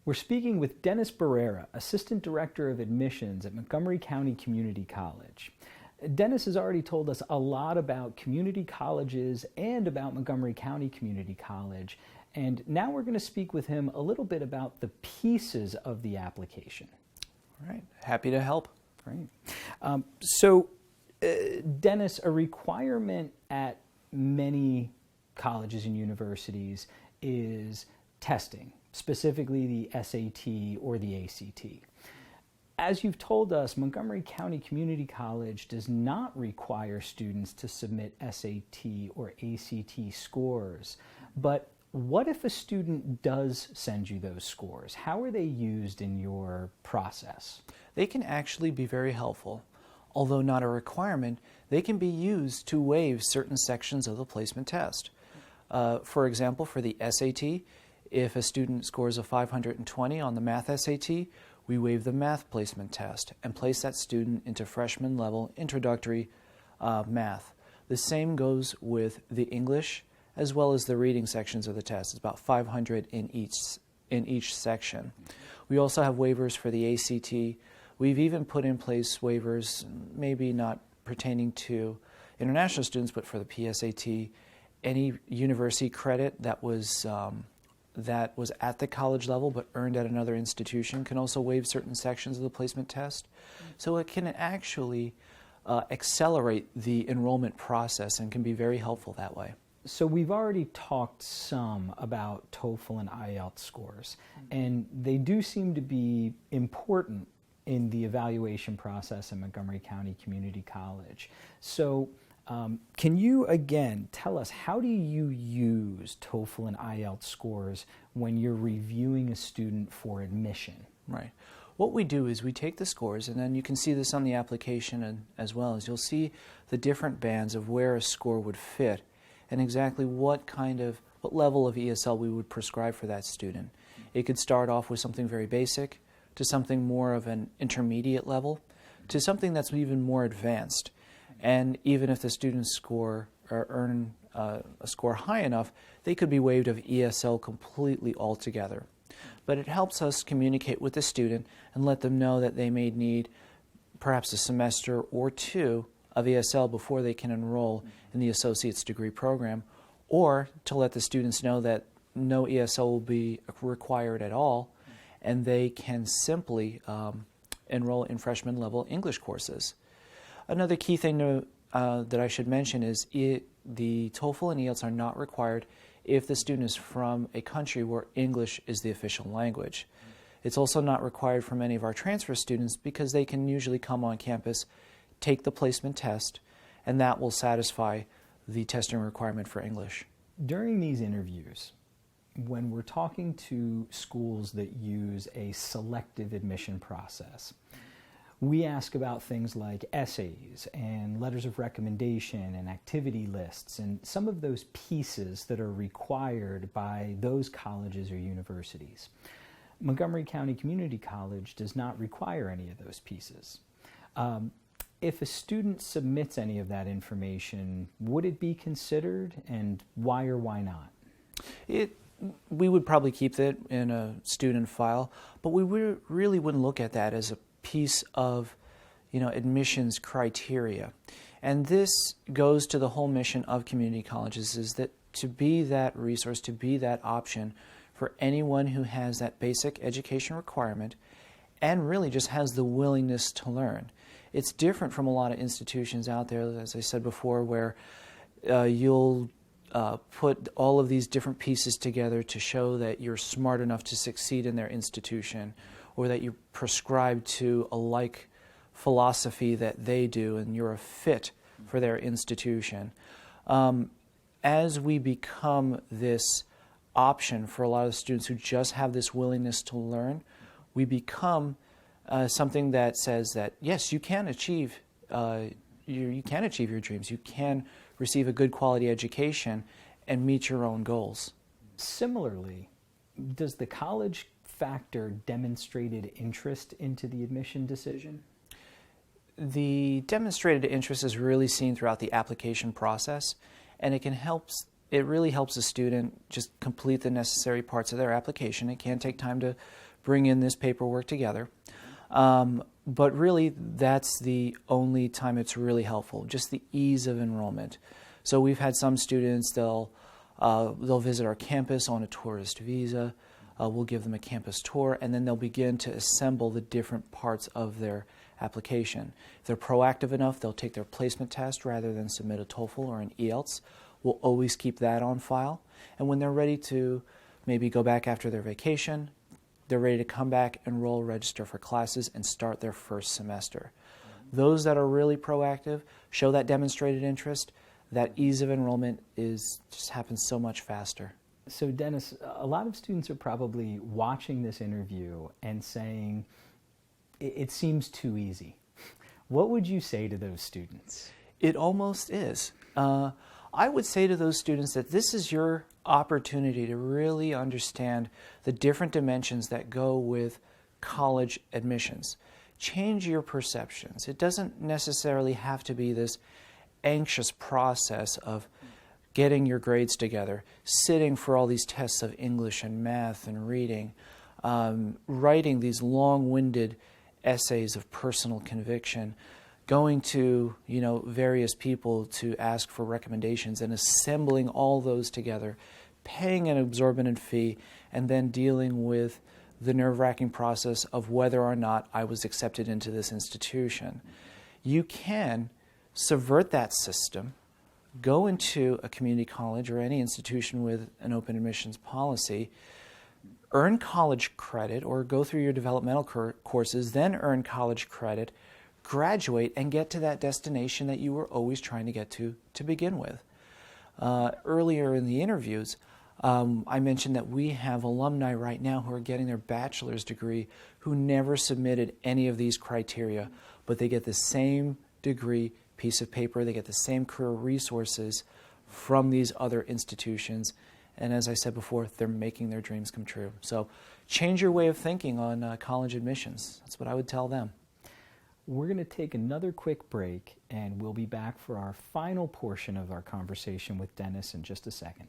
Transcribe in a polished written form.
We're speaking with Dennis Barrera, Assistant Director of Admissions at Montgomery County Community College. Dennis has already told us a lot about community colleges and about Montgomery County Community College, and now we're going to speak with him a little bit about the pieces of the application. All right, happy to help. Great. Dennis, a requirement at many colleges and universities is testing, specifically the SAT or the ACT. As you've told us, Montgomery County Community College does not require students to submit SAT or ACT scores, but what if a student does send you those scores? How are they used in your process? They can actually be very helpful. Although not a requirement, they can be used to waive certain sections of the placement test. For example, for the SAT, if a student scores a 520 on the math SAT, we waive the math placement test and place that student into freshman level introductory math. The same goes with the English as well as the reading sections of the test. It's about 500 in each section. We also have waivers for the ACT. We've even put in place waivers, maybe not pertaining to international students, but for the PSAT, any university credit that was at the college level but earned at another institution can also waive certain sections of the placement test. So it can actually accelerate the enrollment process and can be very helpful that way. So we've already talked some about TOEFL and IELTS scores, and they do seem to be important in the evaluation process in Montgomery County Community College. So can you again tell us, how do you use TOEFL and IELTS scores when you're reviewing a student for admission? Right. What we do is we take the scores, and then you can see this on the application as well, as you'll see the different bands of where a score would fit and exactly what level of ESL we would prescribe for that student. It could start off with something very basic, to something more of an intermediate level, to something that's even more advanced. And even if the students score or earn a score high enough, they could be waived of ESL completely altogether. But it helps us communicate with the student and let them know that they may need perhaps a semester or two of ESL before they can enroll in the associate's degree program, or to let the students know that no ESL will be required at all, and they can simply enroll in freshman level English courses. Another key thing that I should mention is the TOEFL and IELTS are not required if the student is from a country where English is the official language. It's also not required for many of our transfer students because they can usually come on campus, take the placement test, and that will satisfy the testing requirement for English. During these interviews, when we're talking to schools that use a selective admission process, we ask about things like essays and letters of recommendation and activity lists and some of those pieces that are required by those colleges or universities. Montgomery County Community College does not require any of those pieces. If a student submits any of that information, would it be considered, and why or why not? We would probably keep that in a student file, but we really wouldn't look at that as a piece of, admissions criteria. And this goes to the whole mission of community colleges, is that to be that resource, to be that option for anyone who has that basic education requirement and really just has the willingness to learn. It's different from a lot of institutions out there, as I said before, where you'll put all of these different pieces together to show that you're smart enough to succeed in their institution, or that you prescribe to a like philosophy that they do and you're a fit for their institution. As we become this option for a lot of students who just have this willingness to learn, we become something that says that, yes, you can achieve you can achieve your dreams. You can receive a good quality education and meet your own goals. Similarly, does the college factor demonstrated interest into the admission decision? The demonstrated interest is really seen throughout the application process, and it really helps a student just complete the necessary parts of their application. It can take time to bring in this paperwork together. But really, that's the only time it's really helpful, just the ease of enrollment. So we've had some students, they'll visit our campus on a tourist visa. We'll give them a campus tour, and then they'll begin to assemble the different parts of their application. If they're proactive enough, they'll take their placement test rather than submit a TOEFL or an IELTS. We'll always keep that on file. And when they're ready to maybe go back after their vacation, they're ready to come back, enroll, register for classes, and start their first semester. Those that are really proactive, show that demonstrated interest, that ease of enrollment just happens so much faster. So Dennis, a lot of students are probably watching this interview and saying, it seems too easy. What would you say to those students? It almost is. I would say to those students that this is your opportunity to really understand the different dimensions that go with college admissions. Change your perceptions. It doesn't necessarily have to be this anxious process of getting your grades together, sitting for all these tests of English and math and reading, writing these long-winded essays of personal conviction, going to various people to ask for recommendations and assembling all those together, paying an exorbitant fee, and then dealing with the nerve-wracking process of whether or not I was accepted into this institution. You can subvert that system, go into a community college or any institution with an open admissions policy, earn college credit or go through your developmental courses, then earn college credit, graduate, and get to that destination that you were always trying to get to begin with. Earlier in the interviews, I mentioned that we have alumni right now who are getting their bachelor's degree who never submitted any of these criteria, but they get the same degree piece of paper, they get the same career resources from these other institutions, and as I said before, they're making their dreams come true. So change your way of thinking on college admissions. That's what I would tell them. We're going to take another quick break, and we'll be back for our final portion of our conversation with Dennis in just a second.